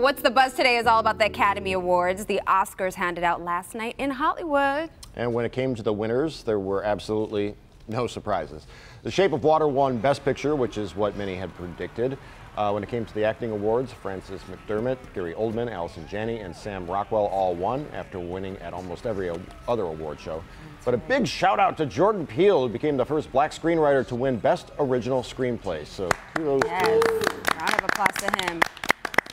What's the Buzz today is all about the Academy Awards. The Oscars handed out last night in Hollywood. And when it came to the winners, there were absolutely no surprises. The Shape of Water won Best Picture, which is what many had predicted. When it came to the acting awards, Frances McDermott, Gary Oldman, Allison Janney, and Sam Rockwell all won after winning at almost every other award show. But a big shout out to Jordan Peele, who became the first black screenwriter to win Best Original Screenplay. So kudos. Yes. Round of applause to him.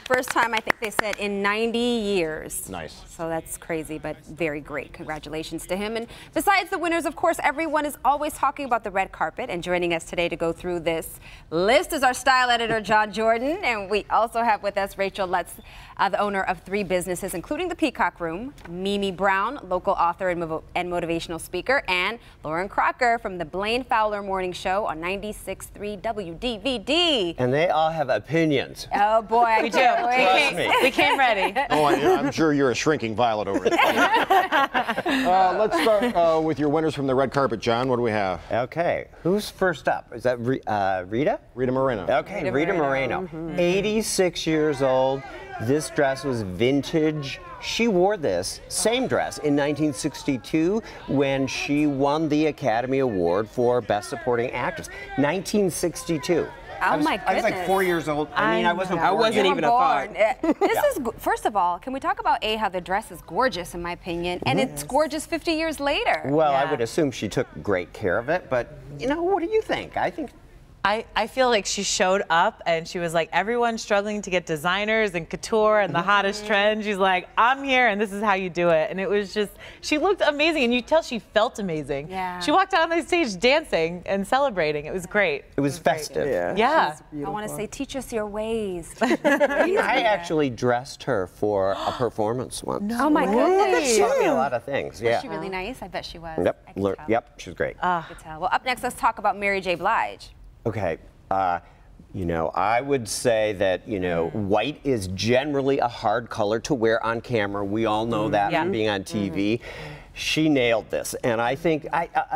First time, I think they said, in 90 years. Nice. So that's crazy, but very great. Congratulations to him. And besides the winners, of course, everyone is always talking about the red carpet. And joining us today to go through this list is our style editor, John Jordan. And we also have with us Rachel Lutz, the owner of 3 businesses, including the Peacock Room, Mimi Brown, local author and motivational speaker, and Lauren Crocker from the Blaine Fowler Morning Show on 96.3 WDVD. And they all have opinions. Oh, boy. We do. Trust me. We came ready. Oh, I'm sure you're a shrinking violet over there. Let's start with your winners from the red carpet, John. What do we have? Okay, who's first up? Is that Rita? Rita Moreno. Okay, Rita Moreno. 86 years old. This dress was vintage. She wore this same dress in 1962 when she won the Academy Award for Best Supporting Actress. 1962. Oh, my goodness. I was like 4 years old. I mean, I wasn't Even a thought. This is, first of all, can we talk about how the dress is gorgeous, in my opinion, and it's gorgeous 50 years later. Well, I would assume she took great care of it, but, you know, what do you think? I think... I feel like she showed up and she was like, everyone's struggling to get designers and couture and the hottest trend. She's like, I'm here and this is how you do it. And it was just, she looked amazing and you tell she felt amazing. Yeah. She walked out on the stage dancing and celebrating. It was great. It was festive. Yeah. I want to say, teach us your ways. I actually dressed her for a performance once. Oh, my goodness. She taught me a lot of things, Was she really nice? I bet she was. Yep, I could tell. yep, she was great. I could tell. Well, up next, let's talk about Mary J. Blige. Okay, you know, I would say that, you know, white is generally a hard color to wear on camera. We all know that from being on TV. She nailed this, and I think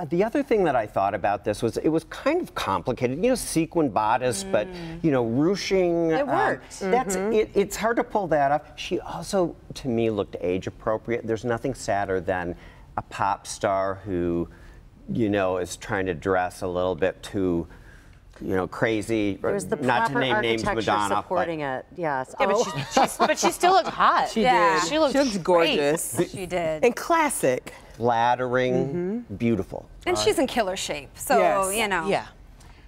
the other thing that I thought about this was it was kind of complicated. You know, sequin bodice, but you know, ruching. It worked. That's it. It's hard to pull that off. She also, to me, looked age appropriate. There's nothing sadder than a pop star who, you know, is trying to dress a little bit too, you know, crazy. There's the not to proper name names, architecture Madonna. supporting it. Yes. Yeah, but she still looked hot. She Yeah. did. She looked gorgeous. She did. And classic. Flattering, beautiful. And she's in killer shape, so, Yes. you know. Yeah.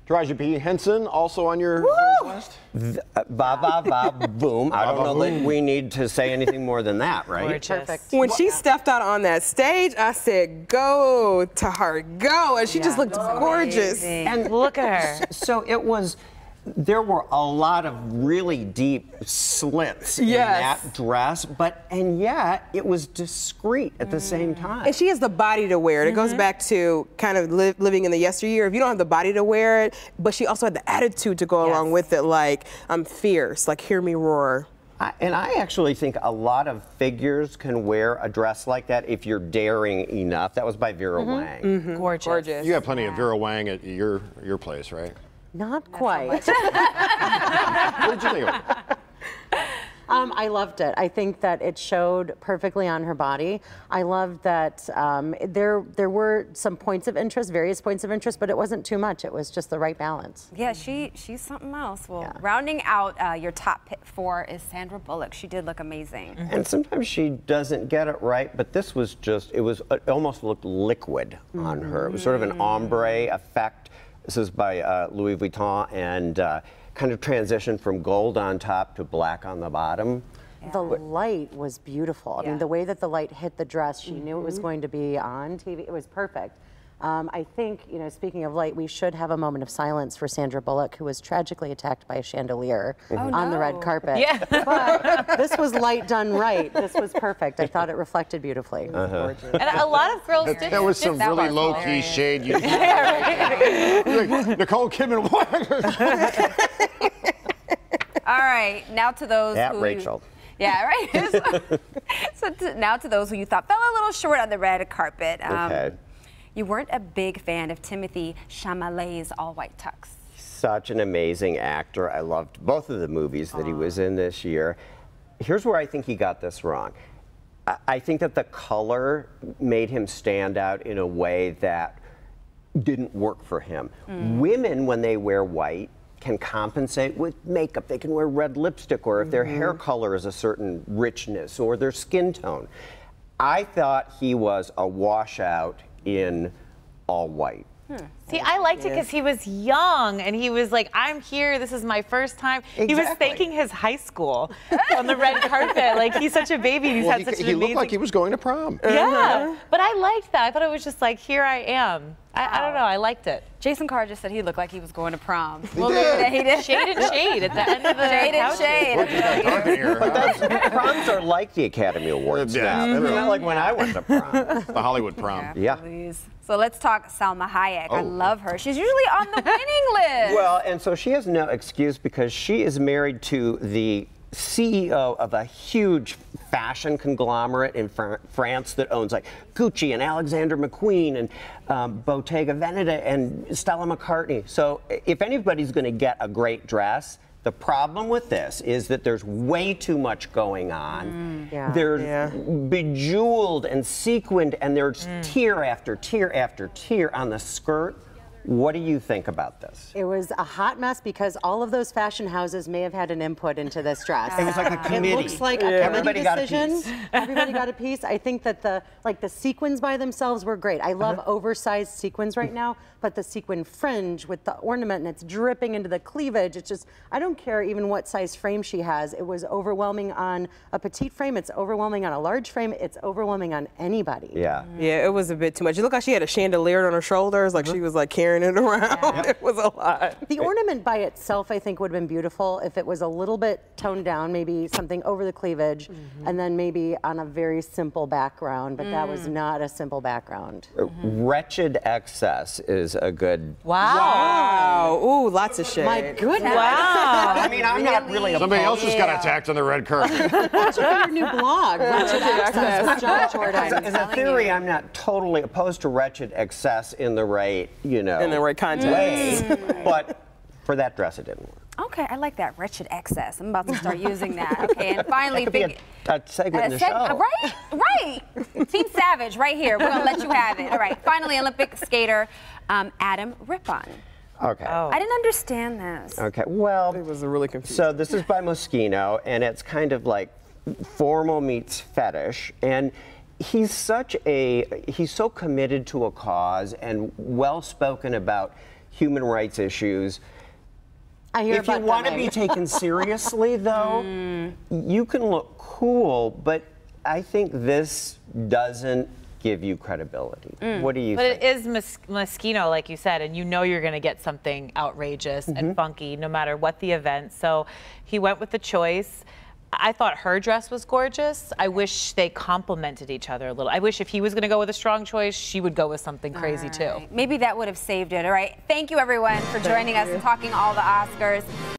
Taraji P. Henson, also on your winners list? Ba ba ba boom. I don't know that we need to say anything more than that, right? Gorgeous. Perfect. When she stepped out on that stage, I said, go to her, go. And she just looked gorgeous. And look at her. So it was, there were a lot of really deep slits in that dress, and yet it was discreet at the same time. And she has the body to wear it. It goes back to kind of living in the yesteryear. If you don't have the body to wear it, but she also had the attitude to go along with it, like, I'm fierce, like, hear me roar. And I actually think a lot of figures can wear a dress like that if you're daring enough. That was by Vera Wang. Gorgeous. You have plenty of Vera Wang at your place, right? Not quite. What did you think of it? I loved it. I think that it showed perfectly on her body. I loved that there were some points of interest, various points of interest, but it wasn't too much. It was just the right balance. Yeah, she's something else. Well, rounding out your top 4 is Sandra Bullock. She did look amazing. And sometimes she doesn't get it right, but this was just, it almost looked liquid on her. It was sort of an ombre effect. This is by Louis Vuitton, and kind of transitioned from gold on top to black on the bottom. The light was beautiful. I mean, the way that the light hit the dress, she knew it was going to be on TV. It was perfect. I think, you know, speaking of light, we should have a moment of silence for Sandra Bullock, who was tragically attacked by a chandelier on the red carpet. Yeah. But this was light done right. This was perfect. I thought it reflected beautifully. And a lot of girls did. That was some really low-key shade. You like, Nicole Kidman, All right, now to those At who Rachel. Yeah, right. Now to those who you thought fell a little short on the red carpet. Okay. You weren't a big fan of Timothée Chalamet's All White Tux. Such an amazing actor. I loved both of the movies that he was in this year. Here's where I think he got this wrong. I think that the color made him stand out in a way that didn't work for him. Women, when they wear white, can compensate with makeup. They can wear red lipstick, or if their hair color is a certain richness, or their skin tone. I thought he was a washout in all white. See, I liked it because he was young and he was like, I'm here, this is my first time. He was thanking his high school on the red carpet. Like, he's such a baby and he's had such an amazing... He looked like he was going to prom. Yeah, but I liked that. I thought it was just like, here I am. I don't know, I liked it. Jason Carr just said he looked like he was going to prom. Well, maybe he did. Shade and shade at the end of the Shade and shade. But proms are like the Academy Awards now. It's not like when I went to prom. The Hollywood prom. Yeah. Please. So let's talk Salma Hayek. I love her. She's usually on the winning list. Well, and so she has no excuse because she is married to the CEO of a huge fashion conglomerate in France that owns like Gucci and Alexander McQueen and Bottega Veneta and Stella McCartney. So if anybody's going to get a great dress, the problem with this is that there's way too much going on. There's bejeweled and sequined, and there's tier after tier after tier on the skirt. What do you think about this? It was a hot mess because all of those fashion houses may have had an input into this dress. It was like a committee. It looks like a Everybody got a decision. piece. Everybody got a piece. I think that the sequins by themselves were great. I love oversized sequins right now, but the sequin fringe with the ornament and it's dripping into the cleavage, it's just, I don't care even what size frame she has. It was overwhelming on a petite frame. It's overwhelming on a large frame. It's overwhelming on anybody. Yeah. Yeah, it was a bit too much. It looked like she had a chandelier on her shoulders, like she was like carrying it around. It was a lot. The ornament by itself, I think, would have been beautiful if it was a little bit toned down, maybe something over the cleavage, and then maybe on a very simple background, but that was not a simple background. Wretched Excess is a good... Wow. Ooh, lots of shade. My goodness. Wow. I mean, I'm not really... Somebody else just got attacked on the red carpet. Check out your new blog, Wretched Access with John Jordan. As a theory, I'm not totally opposed to Wretched Excess in the right, you know... In the right context. way, but for that dress, it didn't work. Okay, I like that. Wretched Excess. I'm about to start using that. Okay, and finally, That could be a segment in the show. Right. Team Savage, right here. We're gonna let you have it. All right. Finally, Olympic skater Adam Rippon. Okay. I didn't understand this. Okay. Well, It was a really confusing. so this is by Moschino, and it's kind of like formal meets fetish, and he's so committed to a cause and well spoken about human rights issues. I hear If you about want to coming. be taken seriously, though, you can look cool, but I think this doesn't give you credibility. What do you think? But it is Moschino, like you said, and you know you're going to get something outrageous and funky no matter what the event. So he went with the choice. I thought her dress was gorgeous. I wish they complemented each other a little. I wish if he was going to go with a strong choice, she would go with something crazy too. Maybe that would have saved it. All right. Thank you, everyone, for joining us and talking all the Oscars.